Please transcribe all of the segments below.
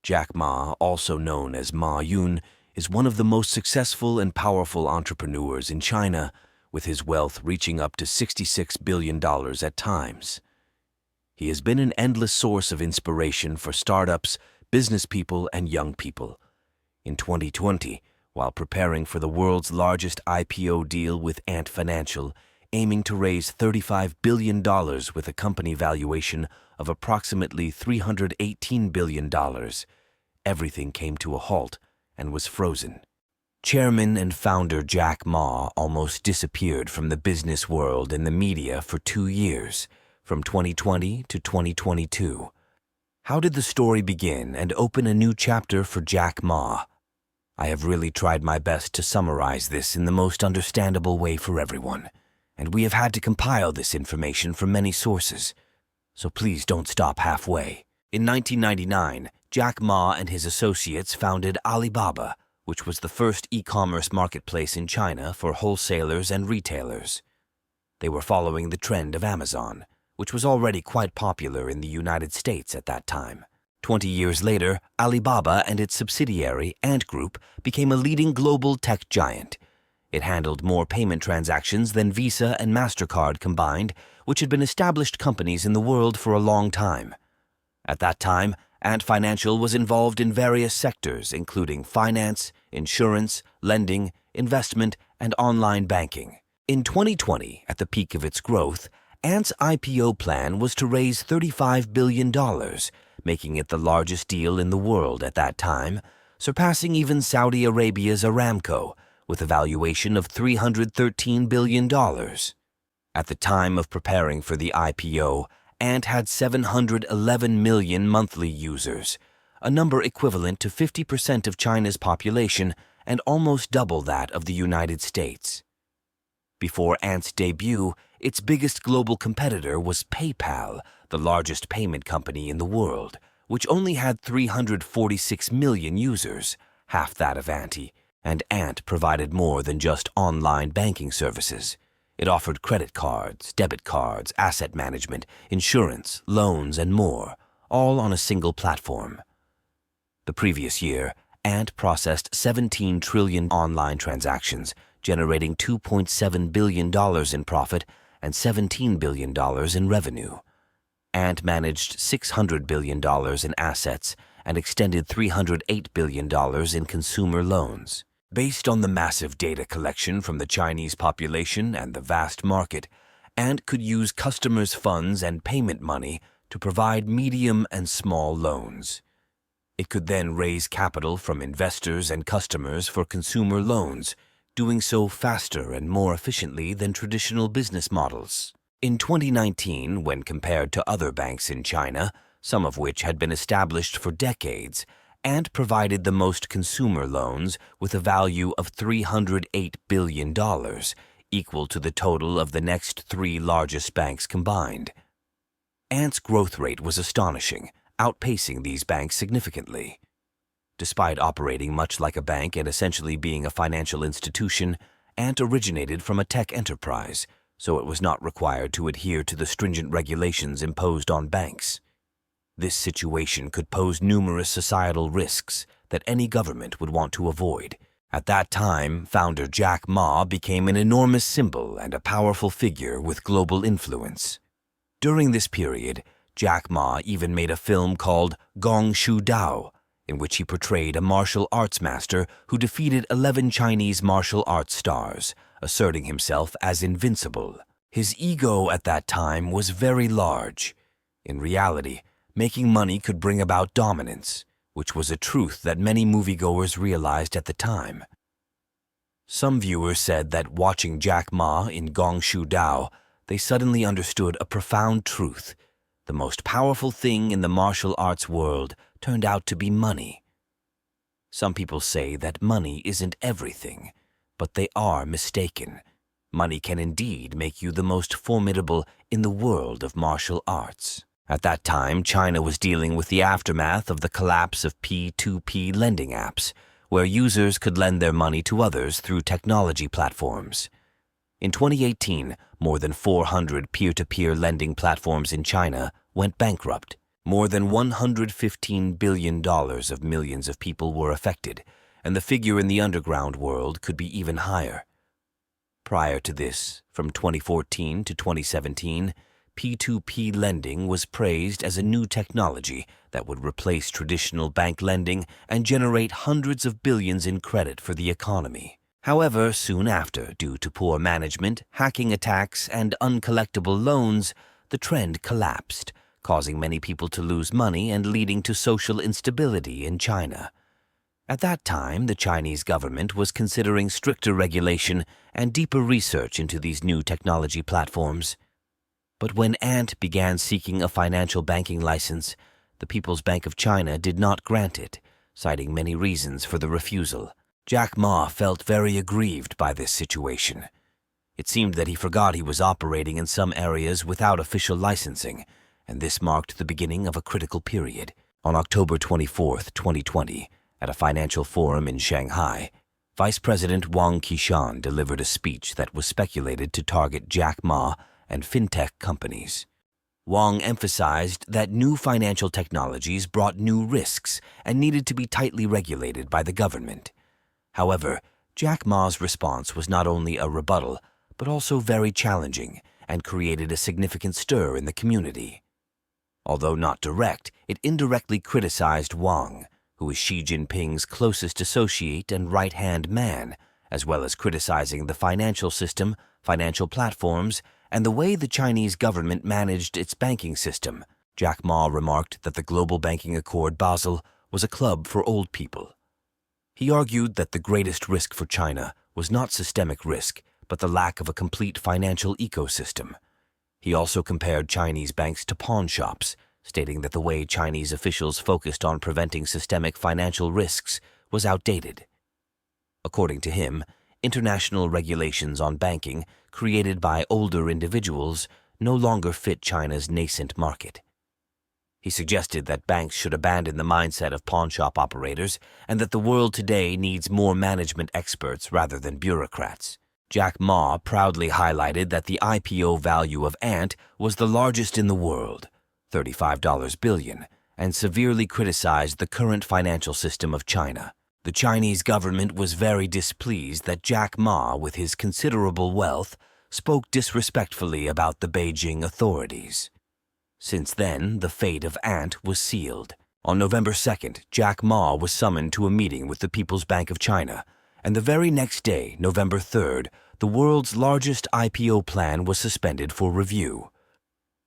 Jack Ma, also known as Ma Yun, is one of the most successful and powerful entrepreneurs in China, with his wealth reaching up to $66 billion at times. He has been an endless source of inspiration for startups, business people, and young people. In 2020, while preparing for the world's largest IPO deal with Ant Financial, aiming to raise $35 billion with a company valuation of approximately $318 billion, everything came to a halt and was frozen. Chairman and founder Jack Ma almost disappeared from the business world and the media for 2 years, from 2020 to 2022. How did the story begin and open a new chapter for Jack Ma? I have really tried my best to summarize this in the most understandable way for everyone, and we have had to compile this information from many sources, so please don't stop halfway. In 1999, Jack Ma and his associates founded Alibaba, which was the first e-commerce marketplace in China for wholesalers and retailers. They were following the trend of Amazon, which was already quite popular in the United States at that time. 20 years later, Alibaba and its subsidiary, Ant Group, became a leading global tech giant. It handled more payment transactions than Visa and MasterCard combined, which had been established companies in the world for a long time. At that time, Ant Financial was involved in various sectors, including finance, insurance, lending, investment, and online banking. In 2020, at the peak of its growth, Ant's IPO plan was to raise $35 billion, making it the largest deal in the world at that time, surpassing even Saudi Arabia's Aramco, with a valuation of $313 billion. At the time of preparing for the IPO, Ant had 711 million monthly users, a number equivalent to 50% of China's population and almost double that of the United States. Before Ant's debut, its biggest global competitor was PayPal, the largest payment company in the world, which only had 346 million users, half that of Ant, and Ant provided more than just online banking services. It offered credit cards, debit cards, asset management, insurance, loans, and more, all on a single platform. The previous year, Ant processed 17 trillion online transactions, generating $2.7 billion in profit and $17 billion in revenue. Ant managed $600 billion in assets and extended $308 billion in consumer loans. Based on the massive data collection from the Chinese population and the vast market, Ant could use customers' funds and payment money to provide medium and small loans. It could then raise capital from investors and customers for consumer loans, doing so faster and more efficiently than traditional business models. In 2019, when compared to other banks in China, some of which had been established for decades, Ant provided the most consumer loans with a value of $308 billion, equal to the total of the next 3 largest banks combined. Ant's growth rate was astonishing, outpacing these banks significantly. Despite operating much like a bank and essentially being a financial institution, Ant originated from a tech enterprise, so it was not required to adhere to the stringent regulations imposed on banks. This situation could pose numerous societal risks that any government would want to avoid. At that time, founder Jack Ma became an enormous symbol and a powerful figure with global influence. During this period, Jack Ma even made a film called Gong Shu Dao, in which he portrayed a martial arts master who defeated 11 Chinese martial arts stars, asserting himself as invincible. His ego at that time was very large. In reality, making money could bring about dominance, which was a truth that many moviegoers realized at the time. Some viewers said that watching Jack Ma in Gong Shu Dao, they suddenly understood a profound truth. The most powerful thing in the martial arts world turned out to be money. Some people say that money isn't everything, but they are mistaken. Money can indeed make you the most formidable in the world of martial arts. At that time, China was dealing with the aftermath of the collapse of P2P lending apps, where users could lend their money to others through technology platforms. In 2018, more than 400 peer-to-peer lending platforms in China went bankrupt. More than $115 billion of millions of people were affected, and the figure in the underground world could be even higher. Prior to this, from 2014 to 2017, P2P lending was praised as a new technology that would replace traditional bank lending and generate hundreds of billions in credit for the economy. However, soon after, due to poor management, hacking attacks, and uncollectible loans, the trend collapsed, causing many people to lose money and leading to social instability in China. At that time, the Chinese government was considering stricter regulation and deeper research into these new technology platforms. But when Ant began seeking a financial banking license, the People's Bank of China did not grant it, citing many reasons for the refusal. Jack Ma felt very aggrieved by this situation. It seemed that he forgot he was operating in some areas without official licensing, and this marked the beginning of a critical period. On October 24, 2020, at a financial forum in Shanghai, Vice President Wang Qishan delivered a speech that was speculated to target Jack Ma and fintech companies. Wang emphasized that new financial technologies brought new risks and needed to be tightly regulated by the government. However, Jack Ma's response was not only a rebuttal, but also very challenging and created a significant stir in the community. Although not direct, it indirectly criticized Wang, who is Xi Jinping's closest associate and right-hand man, as well as criticizing the financial system, financial platforms, and the way the Chinese government managed its banking system. Jack Ma remarked that the Global Banking Accord Basel was a club for old people. He argued that the greatest risk for China was not systemic risk, but the lack of a complete financial ecosystem. He also compared Chinese banks to pawn shops, stating that the way Chinese officials focused on preventing systemic financial risks was outdated. According to him, international regulations on banking created by older individuals no longer fit China's nascent market. He suggested that banks should abandon the mindset of pawnshop operators and that the world today needs more management experts rather than bureaucrats. Jack Ma proudly highlighted that the IPO value of Ant was the largest in the world, $35 billion, and severely criticized the current financial system of China. The Chinese government was very displeased that Jack Ma, with his considerable wealth, spoke disrespectfully about the Beijing authorities. Since then, the fate of Ant was sealed. On November 2nd, Jack Ma was summoned to a meeting with the People's Bank of China, and the very next day, November 3rd, the world's largest IPO plan was suspended for review.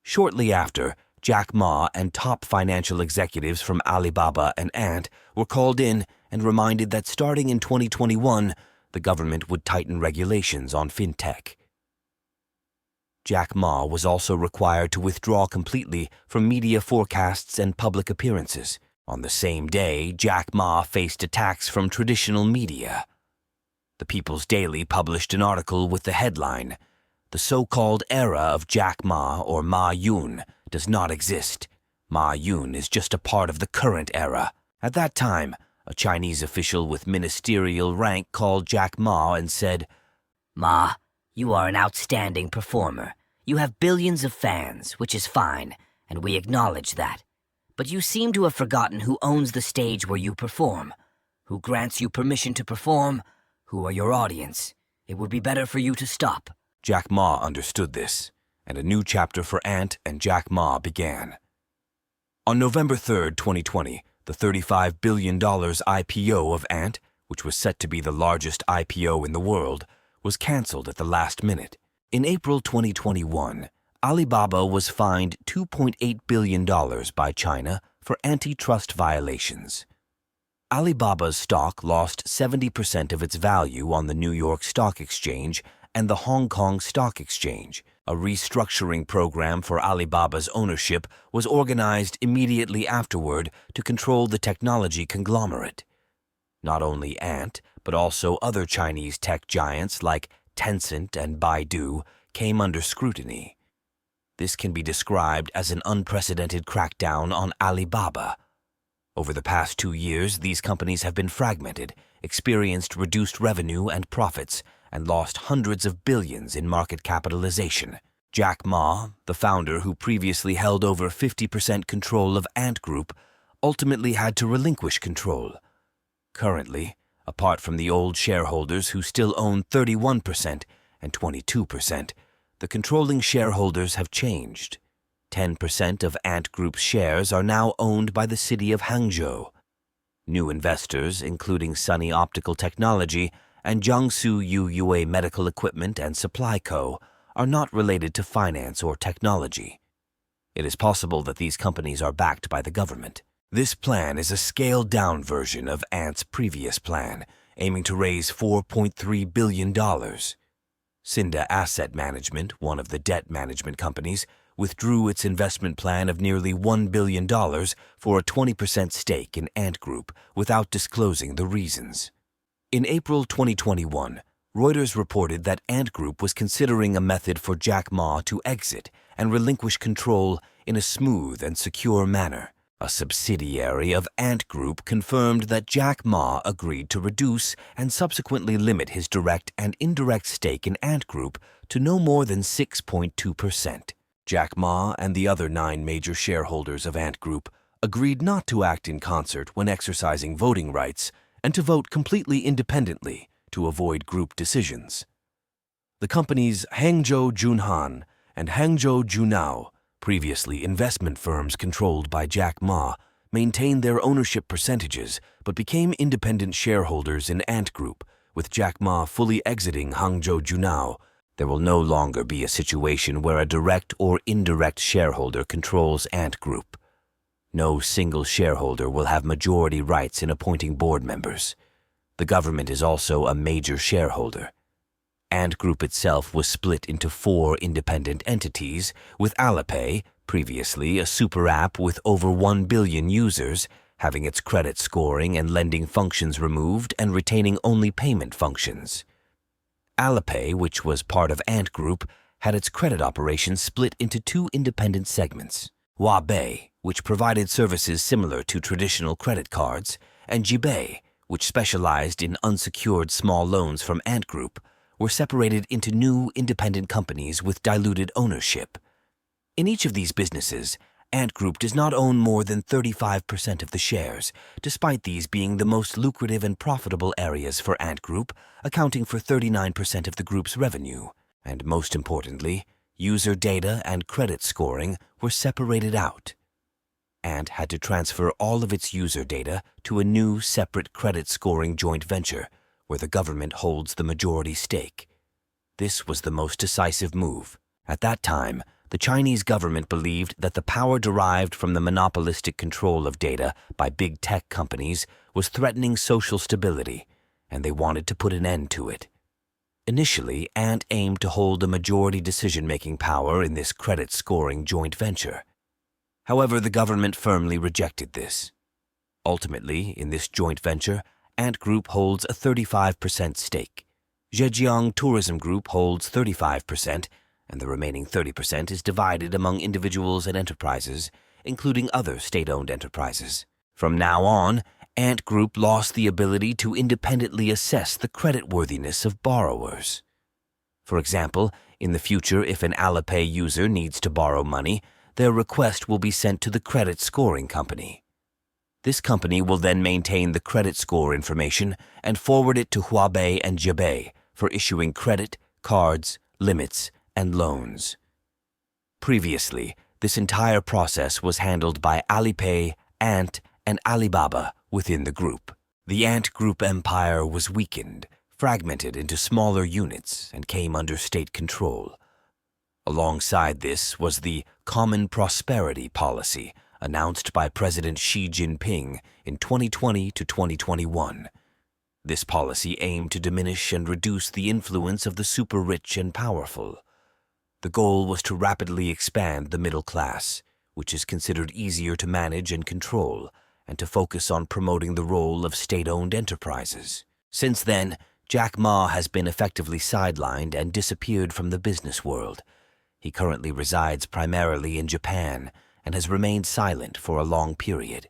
Shortly after, Jack Ma and top financial executives from Alibaba and Ant were called in and reminded that starting in 2021, the government would tighten regulations on fintech. Jack Ma was also required to withdraw completely from media forecasts and public appearances. On the same day, Jack Ma faced attacks from traditional media. The People's Daily published an article with the headline, "The so-called era of Jack Ma or Ma Yun does not exist. Ma Yun is just a part of the current era." At that time, a Chinese official with ministerial rank called Jack Ma and said, "Ma, you are an outstanding performer. You have billions of fans, which is fine, and we acknowledge that. But you seem to have forgotten who owns the stage where you perform, who grants you permission to perform, who are your audience. It would be better for you to stop." Jack Ma understood this, and a new chapter for Ant and Jack Ma began. On November 3rd, 2020, the $35 billion IPO of Ant, which was set to be the largest IPO in the world, was canceled at the last minute. In April 2021, Alibaba was fined $2.8 billion by China for antitrust violations. Alibaba's stock lost 70% of its value on the New York Stock Exchange and the Hong Kong Stock Exchange. A restructuring program for Alibaba's ownership was organized immediately afterward to control the technology conglomerate. Not only Ant, but also other Chinese tech giants like Tencent and Baidu came under scrutiny. This can be described as an unprecedented crackdown on Alibaba. Over the past 2 years, these companies have been fragmented, experienced reduced revenue and profits, and lost hundreds of billions in market capitalization. Jack Ma, the founder who previously held over 50% control of Ant Group, ultimately had to relinquish control. Currently, apart from the old shareholders who still own 31% and 22%, the controlling shareholders have changed. 10% of Ant Group's shares are now owned by the city of Hangzhou. New investors, including Sunny Optical Technology and Jiangsu Yuyue Medical Equipment and Supply Co., are not related to finance or technology. It is possible that these companies are backed by the government. This plan is a scaled-down version of Ant's previous plan, aiming to raise $4.3 billion. Cinda Asset Management, one of the debt management companies, withdrew its investment plan of nearly $1 billion for a 20% stake in Ant Group without disclosing the reasons. In April 2021, Reuters reported that Ant Group was considering a method for Jack Ma to exit and relinquish control in a smooth and secure manner. A subsidiary of Ant Group confirmed that Jack Ma agreed to reduce and subsequently limit his direct and indirect stake in Ant Group to no more than 6.2%. Jack Ma and the other 9 major shareholders of Ant Group agreed not to act in concert when exercising voting rights and to vote completely independently to avoid group decisions. The companies Hangzhou Junhan and Hangzhou Junao, previously investment firms controlled by Jack Ma, maintained their ownership percentages but became independent shareholders in Ant Group. With Jack Ma fully exiting Hangzhou Junao, there will no longer be a situation where a direct or indirect shareholder controls Ant Group. No single shareholder will have majority rights in appointing board members. The government is also a major shareholder. Ant Group itself was split into 4 independent entities, with Alipay, previously a super app with over 1 billion users, having its credit scoring and lending functions removed and retaining only payment functions. Alipay, which was part of Ant Group, had its credit operations split into 2 independent segments. Huabei, which provided services similar to traditional credit cards, and Jibei, which specialized in unsecured small loans from Ant Group, were separated into new independent companies with diluted ownership. In each of these businesses, Ant Group does not own more than 35% of the shares, despite these being the most lucrative and profitable areas for Ant Group, accounting for 39% of the group's revenue. And most importantly, user data and credit scoring were separated out. Ant had to transfer all of its user data to a new separate credit scoring joint venture, where the government holds the majority stake. This was the most decisive move. At that time, the Chinese government believed that the power derived from the monopolistic control of data by big tech companies was threatening social stability, and they wanted to put an end to it. Initially, Ant aimed to hold a majority decision-making power in this credit scoring joint venture. However, the government firmly rejected this. Ultimately, in this joint venture, Ant Group holds a 35% stake. Zhejiang Tourism Group holds 35%, and the remaining 30% is divided among individuals and enterprises, including other state-owned enterprises. From now on, Ant Group lost the ability to independently assess the creditworthiness of borrowers. For example, in the future, if an Alipay user needs to borrow money, their request will be sent to the credit scoring company. This company will then maintain the credit score information and forward it to Huabei and Jibei for issuing credit, cards, limits, and loans. Previously, this entire process was handled by Alipay, Ant, and Alibaba within the group. The Ant Group empire was weakened, fragmented into smaller units, and came under state control. Alongside this was the Common Prosperity Policy, announced by President Xi Jinping in 2020 to 2021. This policy aimed to diminish and reduce the influence of the super-rich and powerful. The goal was to rapidly expand the middle class, which is considered easier to manage and control, and to focus on promoting the role of state-owned enterprises. Since then, Jack Ma has been effectively sidelined and disappeared from the business world. He currently resides primarily in Japan and has remained silent for a long period.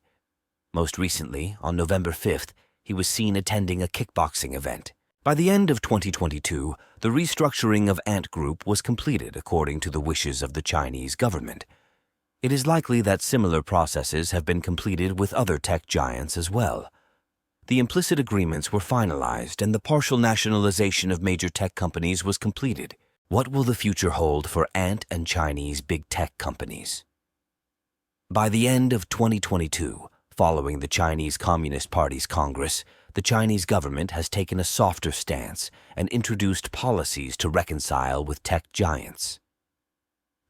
Most recently, on November 5th, he was seen attending a kickboxing event. By the end of 2022, the restructuring of Ant Group was completed according to the wishes of the Chinese government. It is likely that similar processes have been completed with other tech giants as well. The implicit agreements were finalized and the partial nationalization of major tech companies was completed. What will the future hold for Ant and Chinese big tech companies? By the end of 2022, following the Chinese Communist Party's Congress, the Chinese government has taken a softer stance and introduced policies to reconcile with tech giants.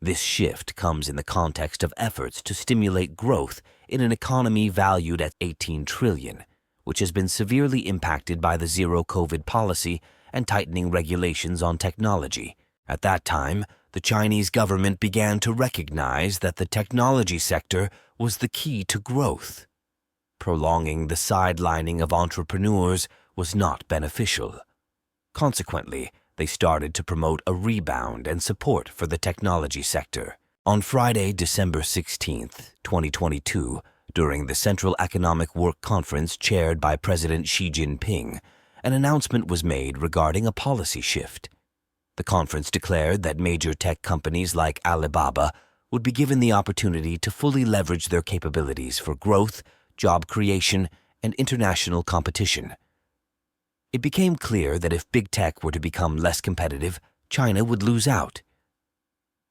This shift comes in the context of efforts to stimulate growth in an economy valued at 18 trillion, which has been severely impacted by the zero-COVID policy and tightening regulations on technology. At that time, the Chinese government began to recognize that the technology sector was the key to growth. Prolonging the sidelining of entrepreneurs was not beneficial. Consequently, they started to promote a rebound and support for the technology sector. On Friday, December 16, 2022, during the Central Economic Work Conference chaired by President Xi Jinping, an announcement was made regarding a policy shift. The conference declared that major tech companies like Alibaba would be given the opportunity to fully leverage their capabilities for growth, job creation, and international competition. It became clear that if big tech were to become less competitive, China would lose out.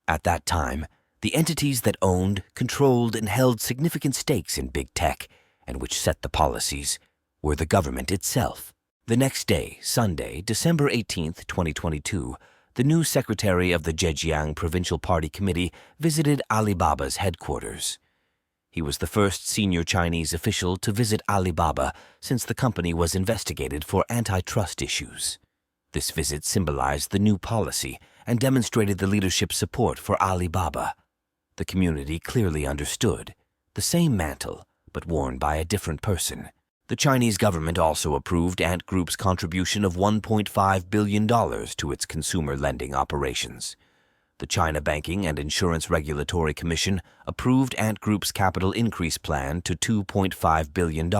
At that time, the entities that owned, controlled, and held significant stakes in big tech, and which set the policies, were the government itself. The next day, Sunday, December 18, 2022, the new secretary of the Zhejiang Provincial Party Committee visited Alibaba's headquarters. He was the first senior Chinese official to visit Alibaba since the company was investigated for antitrust issues. This visit symbolized the new policy and demonstrated the leadership's support for Alibaba. The community clearly understood the same mantle, but worn by a different person. The Chinese government also approved Ant Group's contribution of $1.5 billion to its consumer lending operations. The China Banking and Insurance Regulatory Commission approved Ant Group's capital increase plan to $2.5 billion.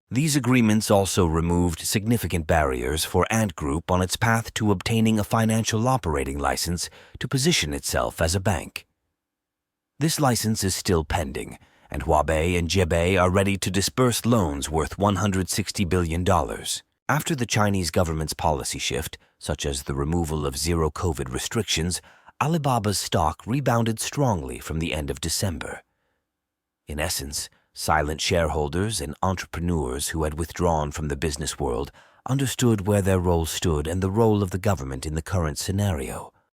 These agreements also removed significant barriers for Ant Group on its path to obtaining a financial operating license to position itself as a bank. This license is still pending, and Huabei and Jebei are ready to disburse loans worth $160 billion. After the Chinese government's policy shift, such as the removal of zero-COVID restrictions, Alibaba's stock rebounded strongly from the end of December. In essence, silent shareholders and entrepreneurs who had withdrawn from the business world understood where their role stood and the role of the government in the current scenario.